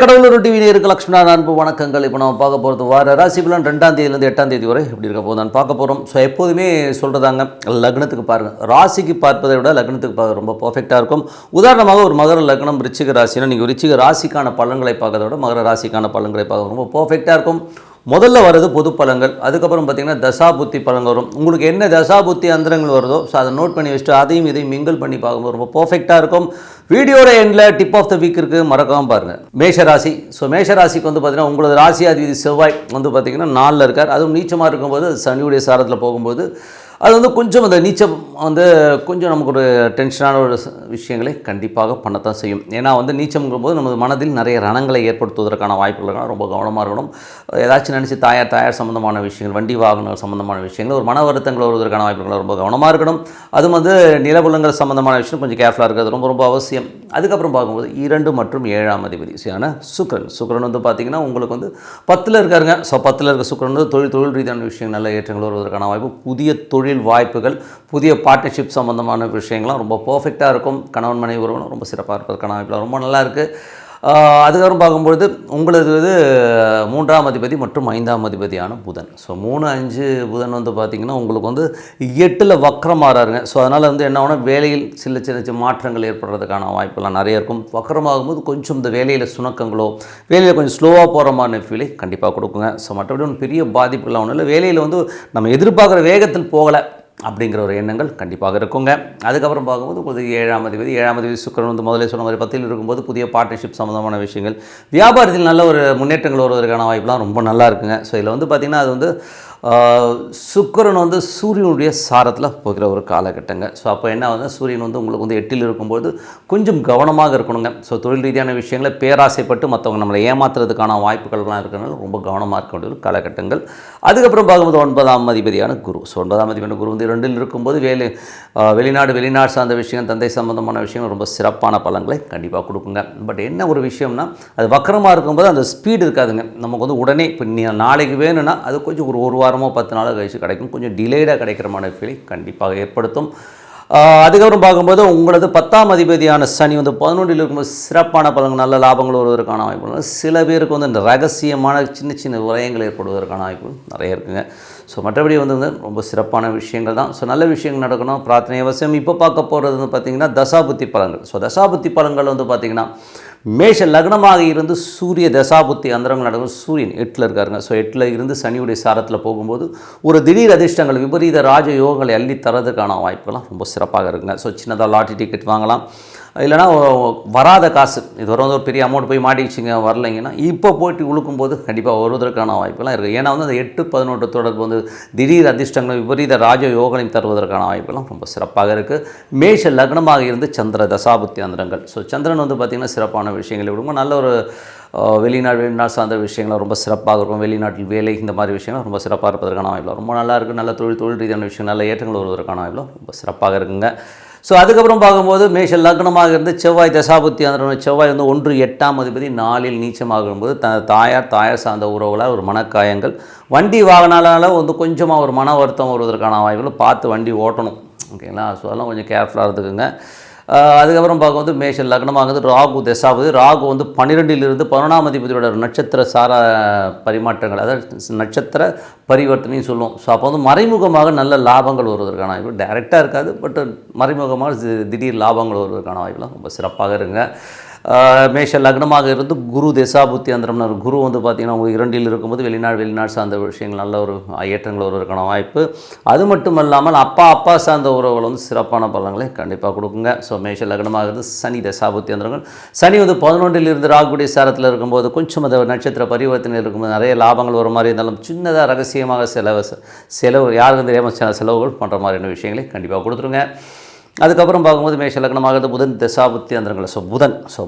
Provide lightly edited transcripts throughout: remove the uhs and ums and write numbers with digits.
கடவுளூர் TV நேயர்களுக்கு லக்ஷ்மணா அன்பு வணக்கங்கள். இப்போ நம்ம பார்க்க போகிறது வார ராசி பலன் 2ஆம் தேதியிலேருந்து 8ஆம் தேதி வரை எப்படி இருக்க போது நான் பார்க்க போகிறோம். ஸோ எப்போதுமே சொல்கிறதாங்க, லக்னத்துக்கு பாருங்கள், ராசிக்கு பார்ப்பதை விட லக்னத்துக்கு பார்க்க ரொம்ப பர்ஃபெக்டாக இருக்கும். உதாரணமாக ஒரு மகர லக்னம் ரிச்சிக ராசினா நீங்கள் ரிச்சிக ராசிக்கான பலன்களை பார்க்கறத விட மகர ராசிக்கான பலன்களை பார்க்க ரொம்ப பர்ஃபெக்டாக இருக்கும். முதல்ல வர்றது பொது பலன்கள், அதுக்கப்புறம் பார்த்திங்கன்னா தசாபுத்தி பலன் வரும். உங்களுக்கு என்ன தசாபுத்தி அந்தரங்கள் வருதோ ஸோ அதை நோட் பண்ணி வச்சுட்டு அதையும் இதையும் மிங்கிள் பண்ணி பார்க்கும்போது ரொம்ப பர்ஃபெக்டாக இருக்கும். வீடியோட எண்டில் டிப் ஆஃப் த வீக் இருக்குது, மறக்காமல் பாருங்கள். மேஷராசி. ஸோ மேஷராசிக்கு வந்து பார்த்திங்கன்னா உங்களது ராசி அதிபதி செவ்வாய் வந்து பார்த்திங்கன்னா 4ல் இருக்கார். அதுவும் நீச்சமாக இருக்கும்போது சனியுடைய சாரத்தில் போகும்போது அது வந்து கொஞ்சம் அந்த நீச்சம் வந்து கொஞ்சம் நமக்கு ஒரு டென்ஷனான ஒரு விஷயங்களை கண்டிப்பாக பண்ணத்தான் செய்யும். ஏன்னா வந்து நீச்சம்ங்கும்போது நமது மனதில் நிறைய ரணங்களை ஏற்படுத்துவதற்கான வாய்ப்புகள் இருக்கணும். ரொம்ப கவனமாக இருக்கணும். ஏதாச்சும் நினச்சி தாயார் சம்மந்தமான விஷயங்கள், வண்டி வாகனங்கள் சம்மந்தமான விஷயங்கள், ஒரு மன வருத்தங்கள் வருவதற்கான வாய்ப்புகள் ரொம்ப கவனமாக இருக்கணும். அதுவும் வந்து நிலபுலங்கள் சம்மந்தமான விஷயம் கொஞ்சம் கேர்ஃபுல்லாக இருக்கிறது ரொம்ப ரொம்ப அவசியம். அதுக்கப்புறம் பார்க்கும்போது 2 மற்றும் 7ஆம் அதிபதி சுக்கிரன் வந்து பார்த்திங்கன்னா உங்களுக்கு வந்து 10ல் இருக்காருங்க. ஸோ 10ல் இருக்க சுக்கிரன் வந்து தொழில் ரீதியான விஷயங்கள் நல்ல ஏற்றங்கள் வருவதற்கான வாய்ப்பு, புதிய தொழில் வாய்ப்புகள், புதிய பார்ட்னர்ஷிப் சம்பந்தமான விஷயங்கள்லாம் ரொம்ப பர்ஃபெக்டாக இருக்கும். கணவன் மனைவி உறவுகளும் ரொம்ப சிறப்பாக இருப்பதற்கான வாய்ப்புகள் ரொம்ப நல்லா இருக்குது. அதுக்கப்புறம் பார்க்கும்பொழுது உங்களது இது 3ஆம் அதிபதி மற்றும் 5ஆம் அதிபதியான புதன். ஸோ 3, 5 புதன் வந்து பார்த்திங்கன்னா உங்களுக்கு வந்து 8ல் வக்ரமாறாருங்க. ஸோ அதனால் வந்து என்ன ஆகுனா வேலையில் சின்ன மாற்றங்கள் ஏற்படுறதுக்கான வாய்ப்புலாம் நிறைய இருக்கும். வக்ரமாகும்போது கொஞ்சம் இந்த வேலையில் சுணக்கங்களோ, வேலையில் கொஞ்சம் ஸ்லோவாக போகிற மாதிரி ஃபீலை கண்டிப்பாக கொடுக்குங்க. ஸோ மற்றபடி ஒன்றும் பெரிய பாதிப்புலாம் ஒன்றும் இல்லை. வேலையில் வந்து நம்ம எதிர்பார்க்குற வேகத்தில் போகலை அப்படிங்கிற ஒரு எண்ணங்கள் கண்டிப்பாக இருக்குங்க. அதுக்கப்புறம் பார்க்கும்போது உங்களுக்கு 7ஆம் அதிபதி சுக்கிரன் வந்து முதலே சொன்ன மாதிரி 10ல் இருக்கும்போது புதிய பார்ட்னர்ஷிப் சம்மந்தமான விஷயங்கள், வியாபாரத்தில் நல்ல ஒரு முன்னேற்றங்கள் வருவதற்கான வாய்ப்புலாம் ரொம்ப நல்லா இருக்குங்க. ஸோ இதில் வந்து பார்த்திங்கன்னா அது வந்து சுக்கிரன் வந்து சூரியனுடைய சாரத்தில் போகிற ஒரு காலகட்டங்க. ஸோ அப்போ என்ன வந்து சூரியன் வந்து உங்களுக்கு வந்து 8ல் இருக்கும்போது கொஞ்சம் கவனமாக இருக்கணுங்க. ஸோ தொழில் ரீதியான விஷயங்களை பேராசைப்பட்டு மற்றவங்க நம்மளை ஏமாத்துறதுக்கான வாய்ப்புகள்லாம் இருக்கிறனால ரொம்ப கவனமாக இருக்க வேண்டிய ஒரு காலகட்டங்கள். அதுக்கப்புறம் பார்க்கும்போது 9ஆம் அதிபதியான குரு. ஸோ 9ஆம் அதிபதியான குரு வந்து 2ல் இருக்கும்போது வெளிநாடு சார்ந்த விஷயம், தந்தை சம்பந்தமான விஷயங்கள் ரொம்ப சிறப்பான பலன்களை கண்டிப்பாக கொடுக்குங்க. பட் என்ன ஒரு விஷயம்னா அது வக்கரமாக இருக்கும்போது அந்த ஸ்பீடு இருக்காதுங்க. நமக்கு வந்து உடனே இப்போ நாளைக்கு வேணும்னா அது கொஞ்சம் ஒரு வாரமோ 10 நாளோ கழிச்சு கிடைக்கும். கொஞ்சம் டிலேடாக கிடைக்கிற மாதிரி ஃபீலை கண்டிப்பாக ஏற்படுத்தும். அதுக்கப்புறம் பார்க்கும்போது உங்களது 10ஆம் அதிபதியான சனி வந்து 11ல் இருக்கும்போது சிறப்பான பலன்கள், நல்ல லாபங்கள் வருவதற்கான வாய்ப்புகள், சில பேருக்கு வந்து இந்த ரகசியமான சின்ன விரயங்கள் ஏற்படுவதற்கான வாய்ப்புகள் நிறைய இருக்குங்க. ஸோ மற்றபடி வந்து ரொம்ப சிறப்பான விஷயங்கள் தான். ஸோ நல்ல விஷயங்கள் நடக்கணும், பிரார்த்தனை அவசியம். இப்போ பார்க்க போகிறது வந்து பார்த்திங்கன்னா தசாபுத்தி பலன்கள். ஸோ தசாபுத்தி பலன்கள் வந்து பார்த்திங்கன்னா மேஷ லக்னமாக இருந்து சூரிய தசாபுத்தி அந்தரங்கள் நடக்கும். சூரியன் 8ல் இருக்காருங்க. ஸோ 8ல் இருந்து சனியுடைய சாரத்தில் போகும்போது ஒரு திடீர் அதிர்ஷ்டங்கள், விபரீத ராஜ யோகங்களை அள்ளி தரதுக்கான வாய்ப்புகள்லாம் ரொம்ப சிறப்பாக இருக்குங்க. ஸோ சின்னதாக லாட்டரி டிக்கெட் வாங்கலாம், இல்லைனா வராத காசு இது வர வந்து ஒரு பெரிய அமௌண்ட் போய் மாட்டிக்கிச்சிங்க வரலைங்கன்னா இப்போ போய்ட்டு உழுக்கும்போது கண்டிப்பாக வருவதற்கான வாய்ப்புலாம் இருக்குது. ஏன்னா வந்து அந்த 8-11 தொடர்பு வந்து திடீர் அதிர்ஷ்டங்கள், விபரீத ராஜ யோகங்களை தருவதற்கான வாய்ப்புலாம் ரொம்ப சிறப்பாக இருக்குது. மேஷ லக்னமாக இருந்து சந்திர தசாபுத்தி அந்தரங்கள். ஸோ சந்திரன் வந்து பார்த்திங்கன்னா சிறப்பான விஷயங்களை விடுங்க. நல்ல ஒரு வெளிநாடு சார்ந்த விஷயங்கள் ரொம்ப சிறப்பாக இருக்கும். வெளிநாட்டில் வேலை இந்த மாதிரி விஷயங்கள் ரொம்ப சிறப்பாக இருப்பதற்கான வாய்ப்புலாம் ரொம்ப நல்லா இருக்குது. நல்ல தொழில் ரீதியான விஷயம், நல்ல ஏற்றங்கள் வருவதற்கான வாய்ப்புலாம் ரொம்ப சிறப்பாக இருக்குங்க. ஸோ அதுக்கப்புறம் பார்க்கும்போது மேஷ லக்னமாக இருந்து செவ்வாய் தசாபுத்தி அந்த செவ்வாய் வந்து 1 8ஆம் அதிபதி 4ல் நீச்சமாகும்போது தாயார் சார்ந்த உறவுகளால் ஒரு மனக்காயங்கள், வண்டி வாகனால வந்து கொஞ்சமாக ஒரு மன வருத்தம் வருவதற்கான வாய்ப்புகள், பார்த்து வண்டி ஓட்டணும் ஓகேங்களா. ஸோ அதெல்லாம் கொஞ்சம் கேர்ஃபுல்லாக இருந்துக்குங்க. அதுக்கப்புறம் பார்க்கும்போது மேஷ லக்னமாகுது ராகு தசாபதி. ராகு வந்து 12ல் இருந்து 11ஆம் அதிபதியோட நட்சத்திர சார பரிமாற்றங்கள், அதாவது நட்சத்திர பரிவர்த்தனையும் சொல்லுவோம். ஸோ அப்போ வந்து மறைமுகமாக நல்ல லாபங்கள் வருவதற்கான வாய்ப்பு, டைரெக்டாக இருக்காது பட் மறைமுகமாக திடீர் லாபங்கள் வருவதற்கான வாய்ப்புலாம் ரொம்ப சிறப்பாக இருங்க. மேஷ லக்னமாக இருந்து குரு தசாபுத்தி அந்தரம்னா குரு வந்து பார்த்திங்கன்னா உங்களுக்கு 2ல் இருக்கும்போது வெளிநாடு சார்ந்த விஷயங்கள் நல்ல ஒரு ஏற்றங்கள் வருவதற்கான வாய்ப்பு. அது மட்டும் இல்லாமல் அப்பா சார்ந்த உறவுகள் வந்து சிறப்பான பலன்களை கண்டிப்பாக கொடுக்குங்க. ஸோ மேஷ லக்னமாக இருந்து சனி தசாபுத்தி அந்தரங்கள். சனி வந்து 11ல் இருந்து ராகுடைய சாரத்தில் இருக்கும்போது கொஞ்சம் அந்த நட்சத்திர பரிவர்த்தனை இருக்கும்போது நிறைய லாபங்கள் வர மாதிரி இருந்தாலும் சின்னதாக ரகசியமாக செலவு யாருக்கும் தெரியாமல் செலவுகள் பண்ணுற மாதிரியான விஷயங்களை கண்டிப்பாக கொடுத்துருங்க. அதுக்கப்புறம் பார்க்கும்போது மேஷ லக்னமாக புதன் தசாபுத்தி அந்தரங்கள்.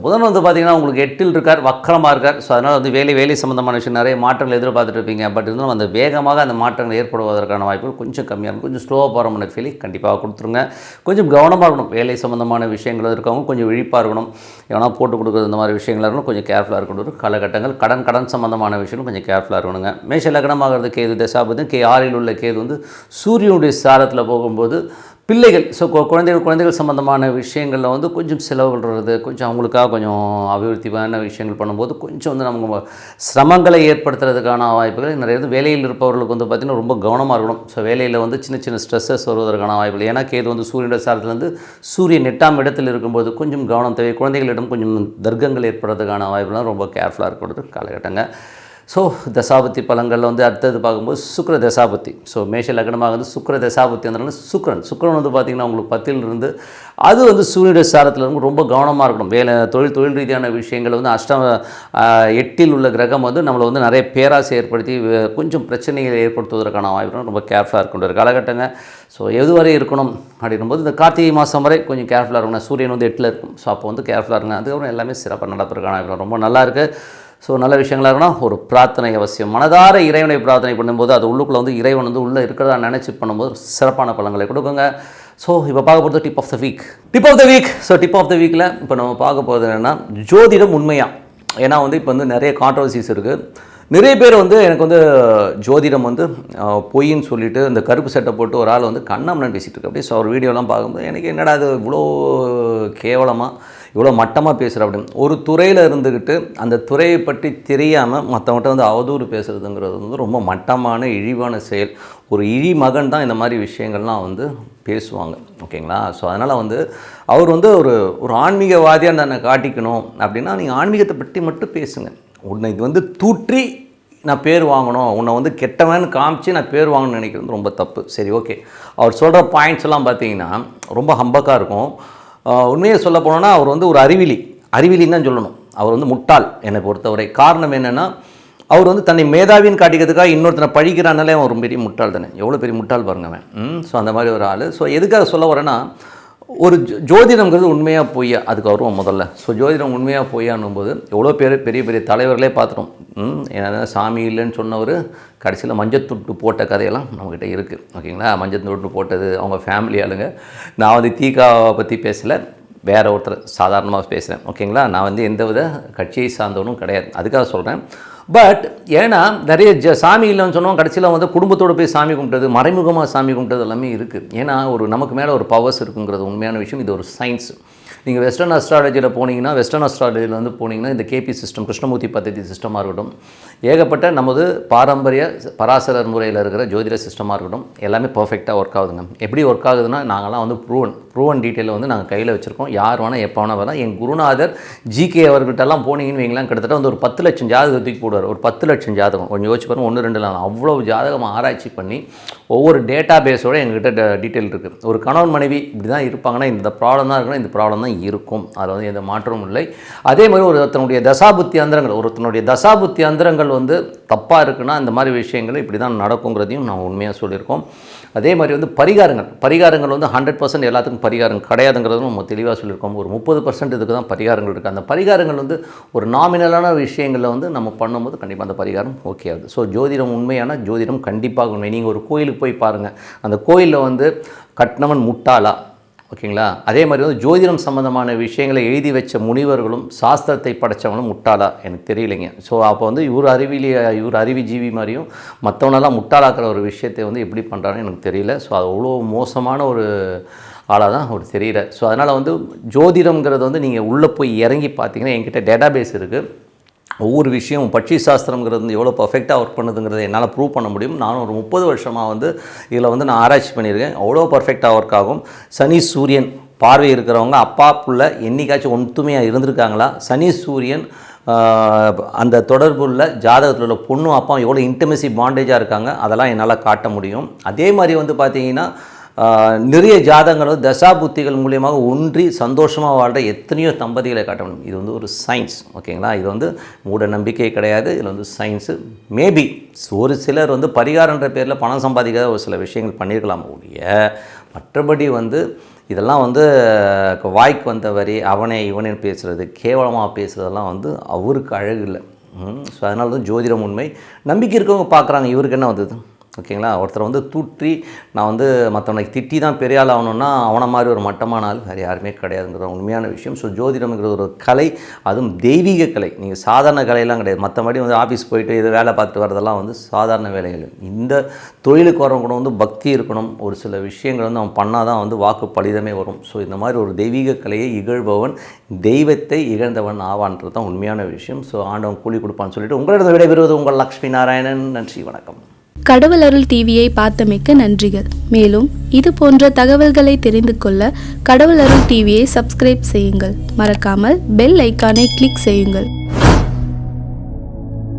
புதன் வந்து பார்த்திங்கன்னா உங்களுக்கு 8ல் இருக்கார், வக்கரமாக இருக்கார். ஸோ அதனால் வந்து வேலை சம்மந்தமான விஷயம் நிறைய மாற்றங்கள் எதிர்பார்த்துட்டு இருப்பீங்க. பட் இருந்தாலும் அந்த வேகமாக அந்த மாற்றங்கள் ஏற்படுவதற்கான வாய்ப்புகள் கொஞ்சம் கம்மியாக இருக்கும். கொஞ்சம் ஸ்லோவாக போகிற மாதிரி ஃபீல் கண்டிப்பாக கொடுத்துருங்க. கொஞ்சம் கவனமாக இருக்கணும். வேலை சம்மந்தமான விஷயங்கள் இருக்கவங்க கொஞ்சம் விழிப்பாக இருக்கணும். ஏன்னா போட்டு கொடுக்குறது இந்த மாதிரி விஷயங்கள் இருக்கணும். கொஞ்சம் கேர்ஃபுல்லாக இருக்கணும். ஒரு காலகட்டங்கள் கடன் சம்மந்தமான விஷயங்கள் கொஞ்சம் கேர்ஃபுல்லாக இருக்கணுங்க. மேஷ லக்னமாக கேது தசாபுத்தி. 6ல் உள்ள கேது வந்து சூரியனுடைய சாரத்தில் போகும்போது பிள்ளைகள் ஸோ குழந்தைகள் சம்மந்தமான விஷயங்களில் வந்து கொஞ்சம் செலவுகள் வருது, கொஞ்சம் அவங்களுக்காக கொஞ்சம் அபிவிருத்தியான விஷயங்கள் பண்ணும்போது கொஞ்சம் வந்து நமக்கு சிரமங்களை ஏற்படுத்துறதுக்கான வாய்ப்புகள் நிறைய வேலையில் இருப்பவர்களுக்கு வந்து பார்த்திங்கன்னா ரொம்ப கவனமாக இருக்கணும். ஸோ வேலையில் வந்து சின்ன சின்ன ஸ்ட்ரெஸ்ஸஸ் வருவதற்கான வாய்ப்புகள், ஏன்னா கேது வந்து சூரியனுடைய சாரத்துலேருந்து சூரியன் 8ஆம் இடத்தில் இருக்கும்போது கொஞ்சம் கவனம் தேவை. குழந்தைகளிடம் கொஞ்சம் தர்க்கங்கள் ஏற்படுறதுக்கான வாய்ப்புலாம் ரொம்ப கேர்ஃபுல்லாக இருக்கிறது காலகட்டங்க. ஸோ தசாபுத்தி பலங்களில் வந்து அடுத்தது பார்க்கும்போது சுக்கிர தசாபுத்தி. ஸோ மேஷ லக்னமாக வந்து சுக்கிர தசாபுத்தி வந்தனால சுக்கிரன் வந்து பார்த்திங்கன்னா உங்களுக்கு 10ல் இருந்து அது வந்து சூரியனுடைய சாரத்தில் இருந்து ரொம்ப கவனமாக இருக்கணும். தொழில் ரீதியான விஷயங்கள் வந்து 8ல் உள்ள கிரகம் வந்து நம்மளை வந்து நிறைய பேராசை ஏற்படுத்தி கொஞ்சம் பிரச்சனைகளை ஏற்படுத்துவதற்கான வாய்ப்பு ரொம்ப கேர்ஃபுல்லாக இருக்கின்ற ஒரு காலகட்டங்க. ஸோ எதுவரை இருக்கணும் அப்படின்னும்போது இந்த கார்த்திகை மாதம் வரை கொஞ்சம் கேர்ஃபுல்லாக இருக்கணும். சூரியன் வந்து 8ல் இருக்கும். ஸோ அப்போ வந்து கேர்ஃபுல்லாக இருங்க. அதுக்கப்புறம் எல்லாமே சிறப்பாக நடப்பதற்கான வாய்ப்பு ரொம்ப நல்லாயிருக்கு. ஸோ நல்ல விஷயங்களாக இருக்கணும். ஒரு பிரார்த்தனை அவசியம். மனதார இறைவனை பிரார்த்தனை பண்ணும்போது அது உள்ளுக்குள்ளே வந்து இறைவன் வந்து உள்ளே இருக்கிறதா நினச்சி பண்ணும்போது சிறப்பான பலன்களை கொடுக்குங்க. ஸோ இப்போ பார்க்க போகிறது tip of the week. So tip of the வீக்கில் இப்போ நம்ம பார்க்க போகிறது என்னென்னா ஜோதிடம் உண்மையாக. ஏன்னா வந்து இப்போ வந்து நிறைய கான்ட்ரவர்சிஸ் இருக்குது. நிறைய பேர் வந்து எனக்கு வந்து ஜோதிடம் வந்து பொய்ன்னு சொல்லிவிட்டு இந்த கருப்பு சட்டை போட்டு ஒரு ஆள் வந்து கண்ணாமண்ணன் பேசிகிட்டு இருக்கு. அப்படியே ஸோ ஒரு வீடியோலாம் பார்க்கும்போது எனக்கு என்னடா அது இவ்வளோ கேவலமாக இவ்வளோ மட்டமாக பேசுகிற அப்படின்னு ஒரு துறையில் இருந்துக்கிட்டு அந்த துறையை பற்றி தெரியாமல் மற்றவங்கள்ட்ட வந்து அவதூறு பேசுகிறதுங்கிறது வந்து ரொம்ப மட்டமான இழிவான செயல். ஒரு இழி மகன் தான் இந்த மாதிரி விஷயங்கள்லாம் வந்து பேசுவாங்க. ஓகேங்களா? ஸோ அதனால் வந்து அவர் வந்து ஒரு ஆன்மீகவாதியாக தன்னை காட்டிக்கணும் அப்படின்னா நீங்கள் ஆன்மீகத்தை பற்றி மட்டும் பேசுங்க. உன்னை இது வந்து தூற்றி நான் பேர் வாங்கணும், உன்னை வந்து கெட்டவன்னு காமிச்சு நான் பேர் வாங்கணும்னு நினைக்கிறது ரொம்ப தப்பு. சரி, ஓகே. அவர் சொல்கிற பாயிண்ட்ஸ் எல்லாம் பார்த்தீங்கன்னா ரொம்ப ஹம்பக்காக இருக்கும். உண்மையை சொல்ல போனோன்னா அவர் வந்து ஒரு அறிவிலின்னு தான் சொல்லணும். அவர் வந்து முட்டாள் என்னை பொறுத்தவரை. காரணம் என்னென்னா அவர் வந்து தன்னை மேதாவின்னு காட்டிக்கிறதுக்காக இன்னொருத்தனை பழிக்கிறானாலே அவன் ஒரு பெரிய முட்டாள் தானே. எவ்வளோ பெரிய முட்டாள் பாருங்க அவன். ஸோ அந்த மாதிரி ஒரு ஆள். ஸோ எதுக்காக சொல்ல வரேன்னா ஒரு ஜோதிடம்ங்கிறது உண்மையாக பொய்யா அதுக்கு வருவோம் முதல்ல. ஸோ ஜோதிடம் உண்மையாக பொய்யானும் போது எவ்வளோ பேர் பெரிய பெரிய தலைவர்களே பார்த்துட்டோம். ஏன்னா சாமி இல்லைன்னு சொன்னவர் கடைசியில் மஞ்சத்தொட்டு போட்ட கதையெல்லாம் நம்மக்கிட்ட இருக்குது. ஓகேங்களா? மஞ்சத்தொட்டு போட்டது அவங்க ஃபேமிலி ஆளுங்க. நான் வந்து தீகாவை பற்றி பேசலை, வேறு ஒருத்தர் சாதாரணமாக பேசுகிறேன். ஓகேங்களா? நான் வந்து எந்த வித கட்சியை சார்ந்தவனும் கிடையாது, அதுக்காக சொல்கிறேன். பட் ஏன்னா நிறைய சாமி இல்லைன்னு சொன்னோம், கடைசியில் வந்து குடும்பத்தோடு போய் சாமி கும்பிட்டது, மறைமுகமாக சாமி கும்பிட்டது எல்லாமே இருக்குது. ஏன்னா நமக்கு மேலே ஒரு பவர்ஸ் இருக்குங்கிறது உண்மையான விஷயம். இது ஒரு சயின்ஸ். நீங்கள் வெஸ்டர்ன் அஸ்ட்ராலஜியில் போனீங்கன்னா, வெஸ்டர்ன் அஸ்ட்ராலஜியில் வந்து போனீங்கன்னா இந்த கேபி சிஸ்டம், கிருஷ்ணமூர்த்தி பദ്ധதி சிஸ்டமாக இருக்கட்டும், ஏகப்பட்ட நமது பாரம்பரிய பராசரர் முறையில் இருக்கிற ஜோதிட சிஸ்டமாக இருக்கட்டும், எல்லாமே பர்ஃபெக்டாக ஒர்க் ஆகுதுங்க. எப்படி ஒர்க் ஆகுதுன்னா நாங்கள்லாம் வந்து ப்ரூவன் டீட்டெயிலில் வந்து நாங்கள் கையில் வச்சுருக்கோம். யார் வேணால் எப்போ வேணால் வரலாம். என் குருநாதர் ஜிகே அவர்கிட்டலாம் போனீங்கன்னு வைங்களேன், கிட்டத்தட்ட வந்து ஒரு 10 லட்சம் ஜாதகத்துக்கு போடுவார். ஒரு 10 லட்சம் ஜாதகம் கொஞ்சம் யோசிச்சு பாருங்கள். 1-2 அவ்வளோ ஜாதகம் ஆராய்ச்சி பண்ணி ஒவ்வொரு டேட்டா பேஸோடு எங்ககிட்ட டீட்டெயில் இருக்குது. ஒரு கணவன் மனைவி இப்படி தான் இருப்பாங்கன்னா இந்த ப்ராப்ளம் தான் இருக்கணும், இந்த ப்ராப்ளம் தான் இருக்கும். அதில் வந்து எந்த மாற்றமும் இல்லை. அதே மாதிரி ஒருத்தனுடைய தசாபுத்தி அந்தரங்கள் வந்து தப்பாக இருக்குன்னா இந்த மாதிரி விஷயங்கள் இப்படி தான் நடக்குங்கிறதையும் நான் உண்மையாக சொல்லியிருக்கோம். அதே மாதிரி வந்து பரிகாரங்கள் வந்து 100% எல்லாத்துக்கும் பரிகாரம் கிடையாதுங்கிறதும் நம்ம தெளிவாக சொல்லியிருக்கோம். ஒரு 30% இதுக்கு தான் பரிகாரங்கள் இருக்குது. அந்த பரிகாரங்கள் வந்து ஒரு நாமினலான விஷயங்களில் வந்து நம்ம பண்ணும்போது கண்டிப்பாக அந்த பரிகாரம் ஓகே ஆகுது. ஸோ ஜோதிடம் உண்மையான ஜோதிடம் கண்டிப்பாக உண்மை. நீங்கள் ஒரு கோயிலுக்கு போய் பாருங்கள், அந்த கோயிலில் வந்து கட்டினவன் முட்டாளா? ஓகேங்களா? அதே மாதிரி வந்து ஜோதிடம் சம்மந்தமான விஷயங்களை எழுதி வச்ச முனிவர்களும் சாஸ்திரத்தை படைத்தவங்களும் முட்டாளா? எனக்கு தெரியலைங்க. ஸோ அப்போ வந்து இவர் அறிவிஜீவி மாதிரியும் மற்றவனெல்லாம் முட்டாளாக்குற ஒரு விஷயத்தை வந்து எப்படி பண்ணுறான்னு எனக்கு தெரியல. ஸோ அது அவ்வளோ மோசமான ஒரு ஆளாக தான் அவர் தெரியல. ஸோ அதனால் வந்து ஜோதிடம்ங்கிறது வந்து நீங்கள் உள்ளே போய் இறங்கி பார்த்தீங்கன்னா என்கிட்ட டேட்டாபேஸ் இருக்குது. ஒவ்வொரு விஷயம் பட்சி சாஸ்திரங்கிறது வந்து எவ்வளோ பர்ஃபெக்டாக ஒர்க் பண்ணுதுங்கிறத என்னால் ப்ரூவ் பண்ண முடியும். நானும் ஒரு 30 வருஷமாக வந்து இதில் வந்து நான் ஆராய்ச்சி பண்ணியிருக்கேன். அவ்வளோ பர்ஃபெக்டாக ஒர்க் ஆகும். சனி சூரியன் பார்வை இருக்கிறவங்க அப்பா புள்ள என்னைக்காச்சும் ஒத்துமையாக இருந்திருக்காங்களா? சனி சூரியன் அந்த தொடர்புள்ள ஜாதகத்தில் உள்ள பொண்ணும் அப்பா எவ்வளோ இன்டிமெசி பாண்டேஜாக இருக்காங்க, அதெல்லாம் என்னால் காட்ட முடியும். அதே மாதிரி வந்து பார்த்திங்கன்னா நிறைய ஜாதகங்கள் தசாபுத்திகள் மூலியமாக ஒன்றி சந்தோஷமாக வாழ்கிற எத்தனையோ தம்பதிகளை காட்ட முடியும். இது வந்து ஒரு சயின்ஸ். ஓகேங்களா? இது வந்து மூட நம்பிக்கை கிடையாது, இதில் வந்து சயின்ஸு. மேபி ஒரு சிலர் வந்து பரிகாரன்ற பேரில் பணம் சம்பாதிக்காத ஒரு சில விஷயங்கள் பண்ணியிருக்கலாம் ஒழிய, மற்றபடி வந்து இதெல்லாம் வந்து வாய்க்கு வந்த வரி அவனே இவனே பேசுகிறது, கேவலமாக பேசுகிறதெல்லாம் வந்து அவருக்கு அழகு இல்லை. ஸோ அதனால தான் ஜோதிடம் உண்மை. நம்பிக்கை இருக்கவங்க பார்க்குறாங்க, இவருக்கு என்ன வந்தது? ஓகேங்களா. ஒருத்தர் வந்து தூற்றி நான் வந்து மற்றவனை திட்டி தான் பெரிய ஆள் ஆகணுன்னா அவனை மாதிரி ஒரு மட்டமான ஆள் வேறு யாருமே கிடையாதுங்கிற உண்மையான விஷயம். ஸோ ஜோதிடம்ங்கிற ஒரு கலை, அதுவும் தெய்வீக கலை. நீங்கள் சாதாரண கலையெல்லாம் கிடையாது. மற்றபடி வந்து ஆஃபீஸ் போயிட்டு இது வேலை பார்த்துட்டு வரதெல்லாம் வந்து சாதாரண வேலைகள். இந்த தொழிலுக்கு வரவங்க கூட வந்து பக்தி இருக்கணும். ஒரு சில விஷயங்கள் வந்து அவன் பண்ணால் தான் வந்து வாக்கு பலிதமே வரும். ஸோ இந்த மாதிரி ஒரு தெய்வீக கலையை இகழ்பவன் தெய்வத்தை இகழ்ந்தவன் ஆவான்றது தான் உண்மையான விஷயம். ஸோ ஆண்டவன் கூலி கொடுப்பான்னு சொல்லிட்டு உங்களிடம் விடைபெறுவது உங்கள் லக்ஷ்மி நாராயணன். நன்றி, வணக்கம். கடவுள் அருள் டிவியை பார்த்தமைக்கு நன்றிகள். மேலும் இது போன்ற தகவல்களை தெரிந்து கொள்ள கடவுள் அருள் டிவியை சப்ஸ்கிரைப் செய்யுங்கள். மறக்காமல் பெல் ஐக்கானை கிளிக் செய்யுங்கள்.